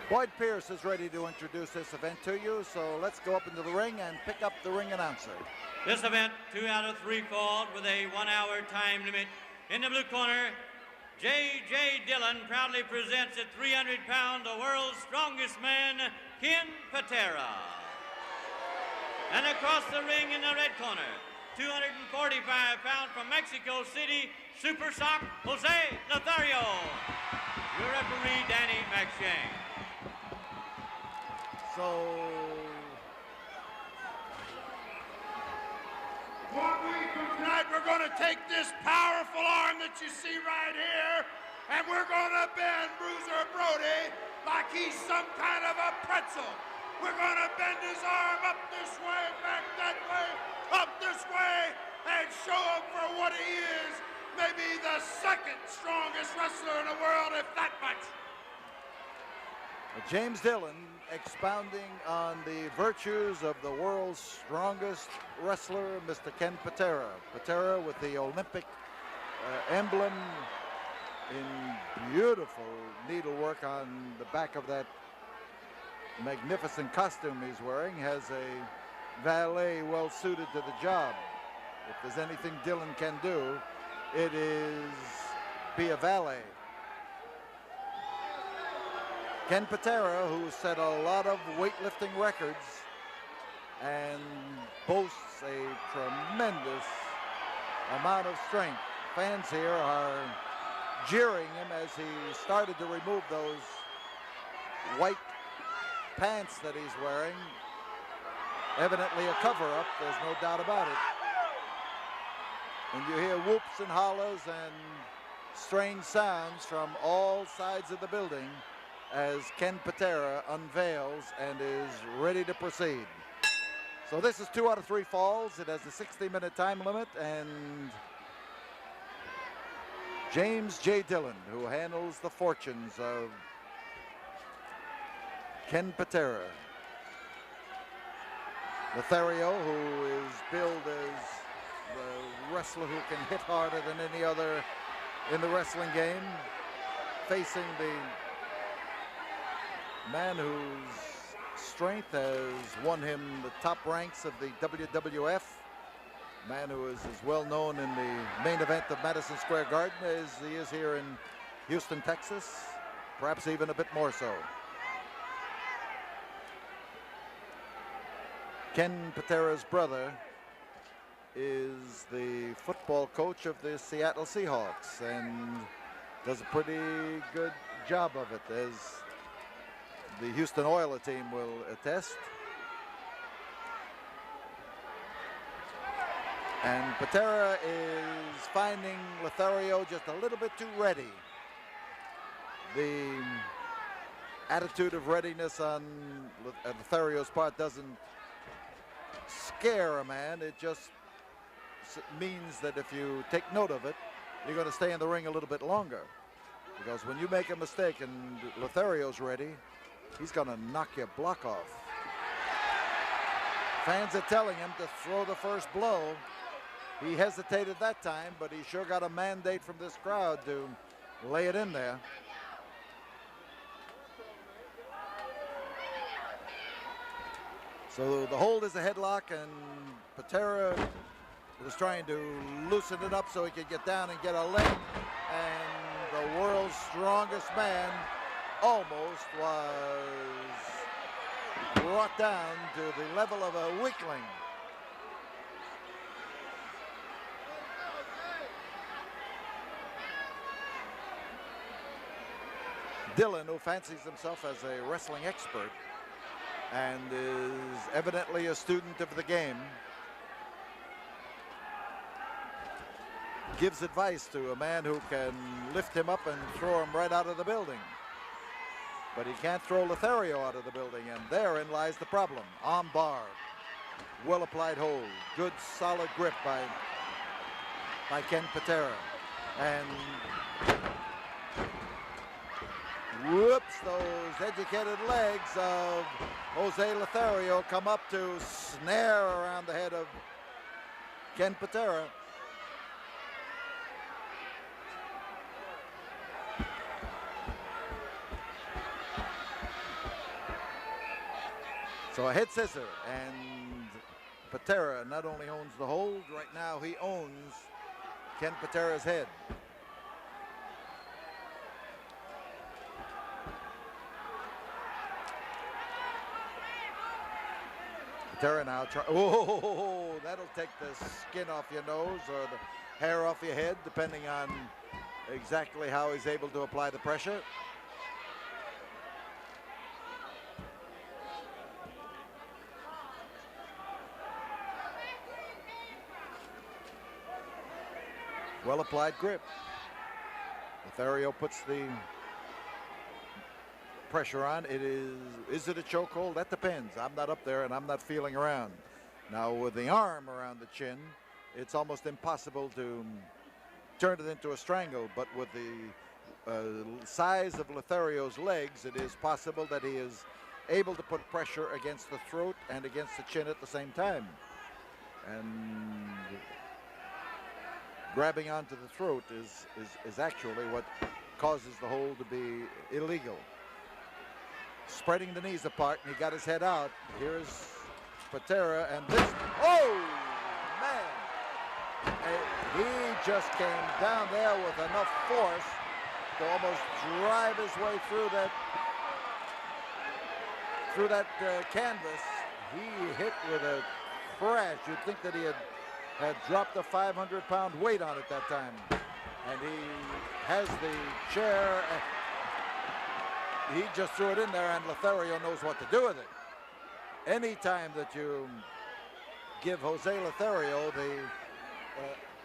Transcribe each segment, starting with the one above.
Boyd Pierce is ready to introduce this event to you, so let's go up into the ring and pick up the ring announcer. This event, 2 out of 3 falls with a 1-hour time limit. In the blue corner, JJ Dillion proudly presents at 300 pounds the world's strongest man, Ken Patera. And across the ring in the red corner, 245 pounds from Mexico City, Super Sock Jose Lothario. Your referee, Danny McShane. Tonight we're going to take this powerful arm that you see right here, and we're going to bend Bruiser Brody like he's some kind of a pretzel. We're going to bend his arm up this way, back that way, up this way, and show him for what he is. Maybe the second strongest wrestler in the world, if that much. James Dillion expounding on the virtues of the world's strongest wrestler, Mr. Ken Patera. Patera with the Olympic emblem in beautiful needlework on the back of that magnificent costume he's wearing, has a valet well suited to the job. If there's anything Dillion can do, it is be a valet. Ken Patera, who set a lot of weightlifting records and boasts a tremendous amount of strength. Fans here are jeering him as he started to remove those white pants that he's wearing. Evidently a cover-up, there's no doubt about it. And you hear whoops and hollers and strange sounds from all sides of the building as Ken Patera unveils and is ready to proceed. So this is 2 out of 3 falls. It has a 60-minute time limit, and James J. Dillion, who handles the fortunes of Ken Patera. Lothario, who is billed as the wrestler who can hit harder than any other in the wrestling game, facing the man whose strength has won him the top ranks of the WWF, man who is as well known in the main event of Madison Square Garden as he is here in Houston, Texas, perhaps even a bit more so. Ken Patera's brother is the football coach of the Seattle Seahawks and does a pretty good job of it, as the Houston Oilers team will attest. And Patera is finding Lothario just a little bit too ready. The attitude of readiness on Lothario's part doesn't scare a man. It just means that if you take note of it, you're going to stay in the ring a little bit longer. Because when you make a mistake and Lothario's ready, he's going to knock your block off. Fans are telling him to throw the first blow. He hesitated that time, but he sure got a mandate from this crowd to lay it in there. So the hold is a headlock, and Patera was trying to loosen it up so he could get down and get a leg. And the world's strongest man almost was brought down to the level of a weakling. Dillion, who fancies himself as a wrestling expert and is evidently a student of the game, gives advice to a man who can lift him up and throw him right out of the building. But he can't throw Lothario out of the building, and therein lies the problem. Arm bar, well applied hold, good solid grip by Ken Patera. And whoops, those educated legs of Jose Lothario come up to snare around the head of Ken Patera. So a head scissor, and Patera not only owns the hold, right now he owns Ken Patera's head. Patera now try. Oh, that'll take the skin off your nose or the hair off your head, depending on exactly how he's able to apply the pressure. Well applied grip. Lothario puts the pressure on. Is it a chokehold? That depends. I'm not up there and I'm not feeling around. Now with the arm around the chin, it's almost impossible to turn it into a strangle, but with the size of Lothario's legs, it is possible that he is able to put pressure against the throat and against the chin at the same time. And grabbing onto the throat is actually what causes the hold to be illegal. Spreading the knees apart, and he got his head out. Here's Patera, and this, oh, man. He just came down there with enough force to almost drive his way through that canvas. He hit with a crash. You'd think that he had dropped a 500-pound weight on it that time. And he has the chair. He just threw it in there, and Lothario knows what to do with it. Anytime that you give Jose Lothario the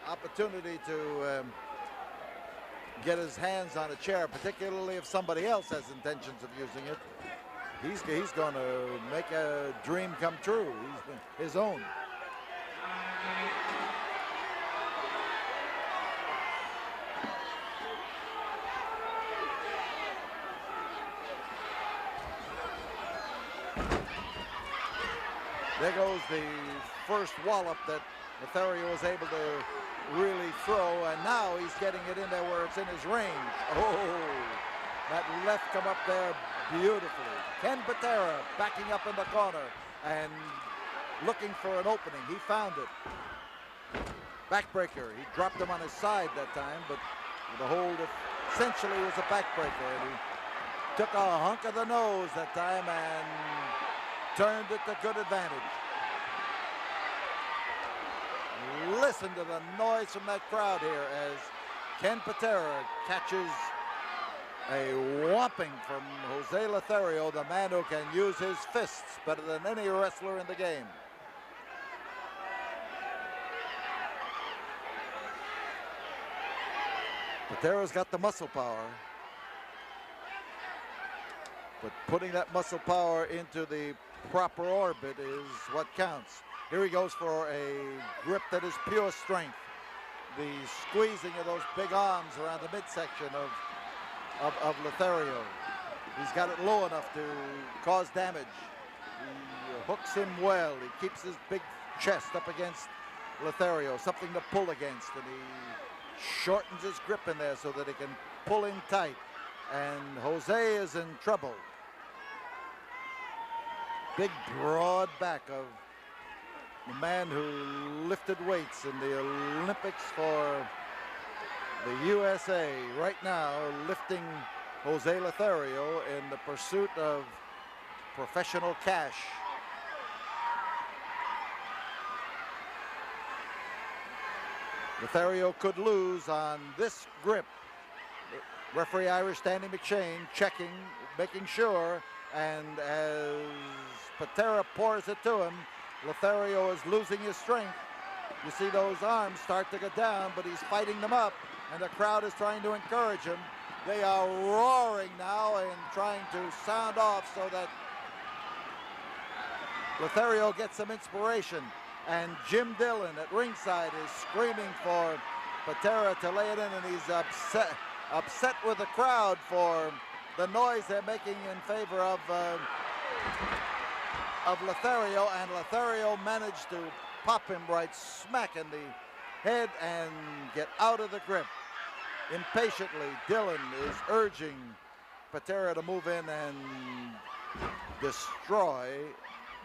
opportunity to get his hands on a chair, particularly if somebody else has intentions of using it, he's going to make a dream come true. He's his own. There goes the first wallop that Lothario was able to really throw, and now he's getting it in there where it's in his range. Oh, that left come up there beautifully. Ken Patera backing up in the corner and looking for an opening. He found it. Backbreaker. He dropped him on his side that time, but the hold essentially was a backbreaker. And he took a hunk of the nose that time and turned it to good advantage. Listen to the noise from that crowd here as Ken Patera catches a whopping from Jose Lothario, the man who can use his fists better than any wrestler in the game. Patera's got the muscle power, but putting that muscle power into the proper orbit is what counts. Here he goes for a grip that is pure strength. The squeezing of those big arms around the midsection of Lothario. He's got it low enough to cause damage. He hooks him well. He keeps his big chest up against Lothario, something to pull against, and he shortens his grip in there so that he can pull in tight. And Jose is in trouble. Big broad back of the man who lifted weights in the Olympics for the USA right now, lifting Jose Lothario in the pursuit of professional cash. Lothario could lose on this grip. Referee Irish Standing McShane checking, making sure, and as Patera pours it to him, Lothario is losing his strength. You see those arms start to go down, but he's fighting them up, and the crowd is trying to encourage him. They are roaring now and trying to sound off so that Lothario gets some inspiration. And Jim Dillon at ringside is screaming for Patera to lay it in, and he's upset with the crowd for the noise they're making in favor of Lothario, and Lothario managed to pop him right smack in the head and get out of the grip. Impatiently, Dillon is urging Patera to move in and destroy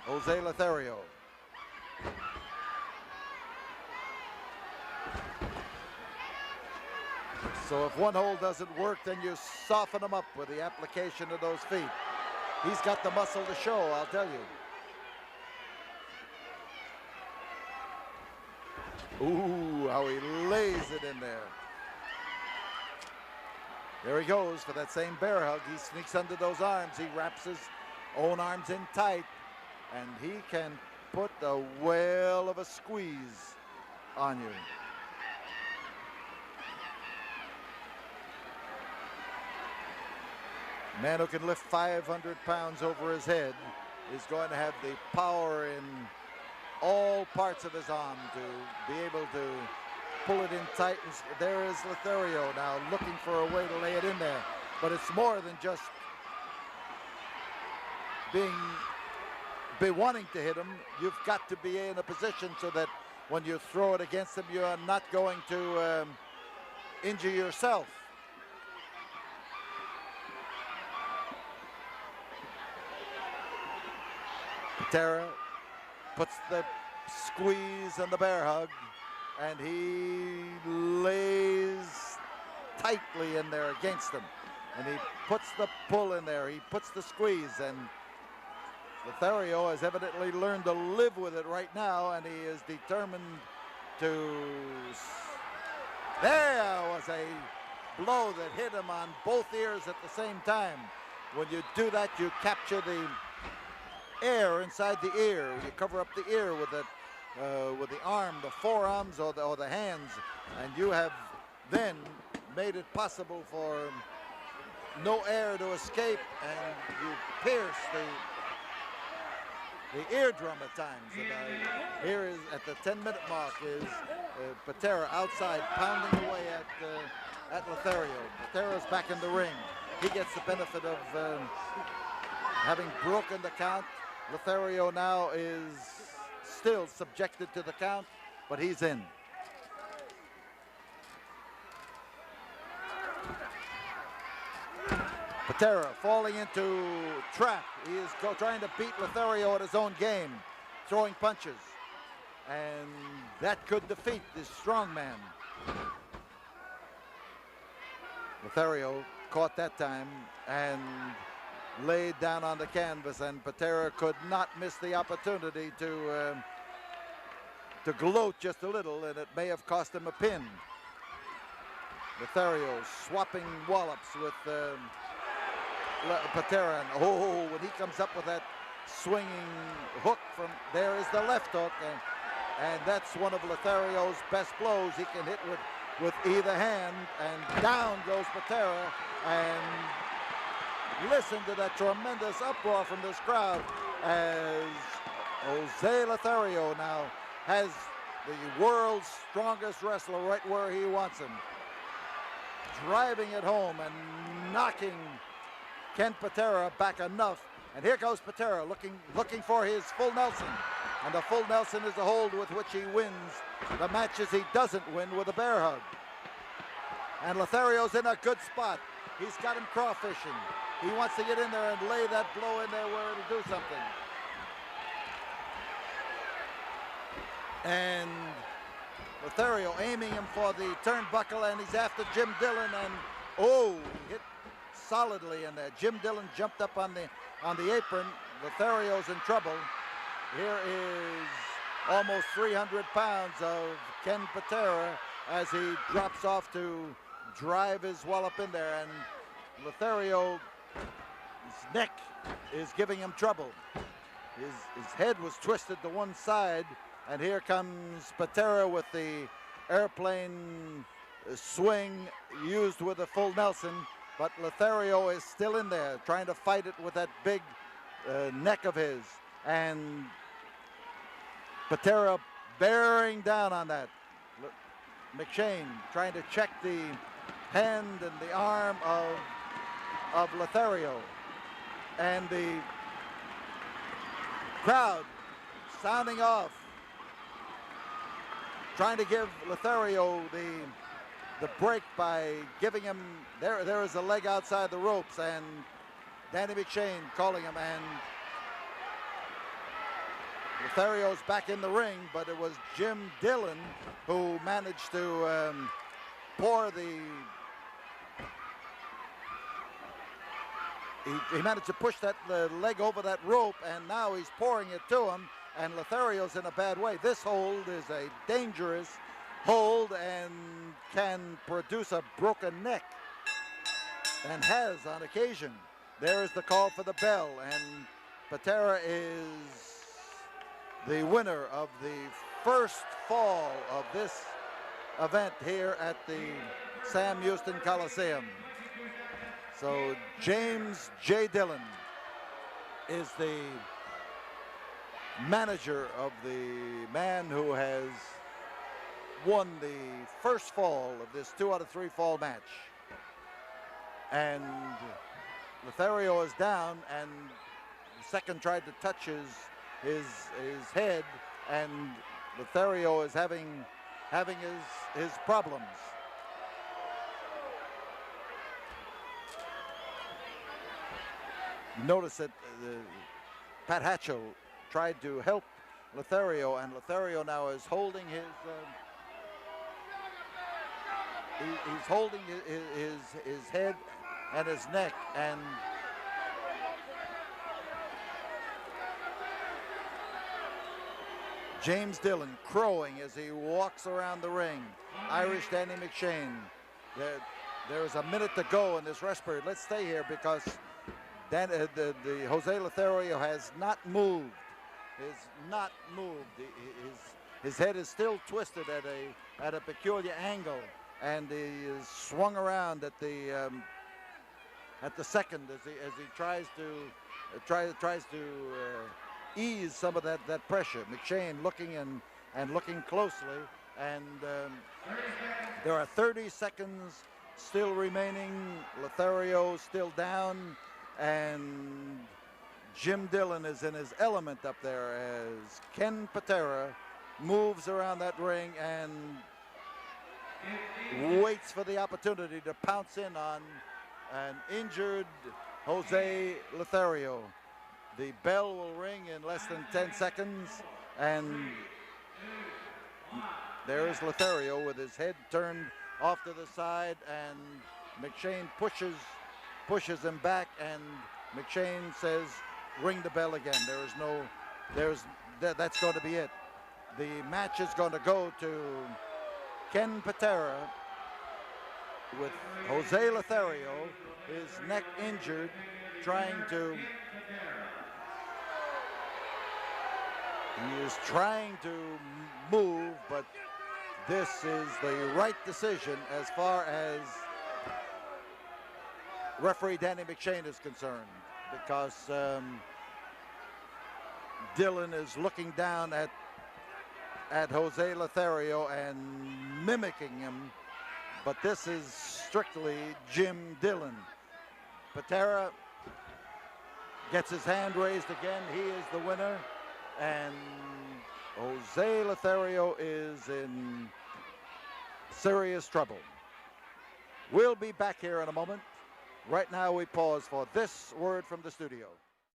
Jose Lothario. So if one hold doesn't work, then you soften him up with the application of those feet. He's got the muscle to show, I'll tell you. Ooh, how he lays it in there. There he goes for that same bear hug. He sneaks under those arms. He wraps his own arms in tight, and he can put the whale of a squeeze on you. Man who can lift 500 pounds over his head is going to have the power in all parts of his arm to be able to pull it in tight. There is Lothario now looking for a way to lay it in there. But it's more than just be wanting to hit him. You've got to be in a position so that when you throw it against him, you are not going to injure yourself. Patera puts the squeeze and the bear hug, and he lays tightly in there against him. And he puts the pull in there, he puts the squeeze, and Lothario has evidently learned to live with it right now, and he is determined to... There was a blow that hit him on both ears at the same time. When you do that, you capture the air inside the ear. You cover up the ear with the arm, the forearms, or the hands, and you have then made it possible for no air to escape, and you pierce the eardrum at times. And here is at the 10-minute mark is Patera outside pounding away at Lothario. Patera's back in the ring. He gets the benefit of having broken the count. Lothario now is still subjected to the count, but he's in. Patera falling into trap. He is trying to beat Lothario at his own game, throwing punches. And that could defeat this strong man. Lothario caught that time and laid down on the canvas, and Patera could not miss the opportunity to gloat just a little, and it may have cost him a pin. Lothario swapping wallops with Patera, and when he comes up with that swinging hook from there is the left hook, and that's one of Lothario's best blows. He can hit with either hand, and down goes Patera, and listen to that tremendous uproar from this crowd as Jose Lothario now has the world's strongest wrestler right where he wants him, driving it home and knocking Ken Patera back enough. And here goes Patera looking for his full Nelson. And the full Nelson is the hold with which he wins the matches he doesn't win with a bear hug. And Lothario's in a good spot. He's got him crawfishing. He wants to get in there and lay that blow in there where it'll do something. And Lothario aiming him for the turnbuckle, and he's after Jim Dillion, and he hit solidly in there. Jim Dillion jumped up on the apron. Lothario's in trouble. Here is almost 300 pounds of Ken Patera as he drops off to drive his wallop in there, and Lothario's neck is giving him trouble. His head was twisted to one side, and here comes Patera with the airplane swing used with a full Nelson, but Lothario is still in there trying to fight it with that big neck of his, and Patera bearing down on that. McShane trying to check the hand and the arm of Lothario, and the crowd sounding off, trying to give Lothario the break by giving him, there is a leg outside the ropes, and Danny McShane calling him, and Lothario's back in the ring, but it was Jim Dillion who managed to pour the... He managed to push that leg over that rope, and now he's pouring it to him, and Lothario's in a bad way. This hold is a dangerous hold and can produce a broken neck, and has on occasion. There is the call for the bell, and Patera is the winner of the first fall of this event here at the Sam Houston Coliseum. So James J. Dillion is the manager of the man who has won the first fall of this 2 out of 3 fall match. And Lothario is down, and the second tried to touch his head, and Lothario is having his problems. Notice that Pat Hatchell tried to help Lothario, and Lothario now is holding his he's holding his head and his neck, and James Dillion crowing as he walks around the ring. Irish Danny McShane. There is a minute to go in this rest period. Let's stay here because the Jose Lothario has not moved. His head is still twisted at a peculiar angle, and he is swung around at the second as he tries to ease some of that pressure. McShane looking and looking closely, and there are 30 seconds still remaining. Lothario still down, and Jim Dillion is in his element up there as Ken Patera moves around that ring and waits for the opportunity to pounce in on an injured Jose Lothario. The bell will ring in less than 10 seconds, and there is Lothario with his head turned off to the side, and McShane pushes him back, and McShane says, ring the bell again. That's going to be it. The match is going to go to Ken Patera with Jose Lothario, his neck injured, he is trying to move, but this is the right decision as far as referee Danny McShane is concerned, because Dillion is looking down at Jose Lothario and mimicking him, but this is strictly Jim Dillion. Patera gets his hand raised again. He is the winner, and Jose Lothario is in serious trouble. We'll be back here in a moment. Right now we pause for this word from the studio.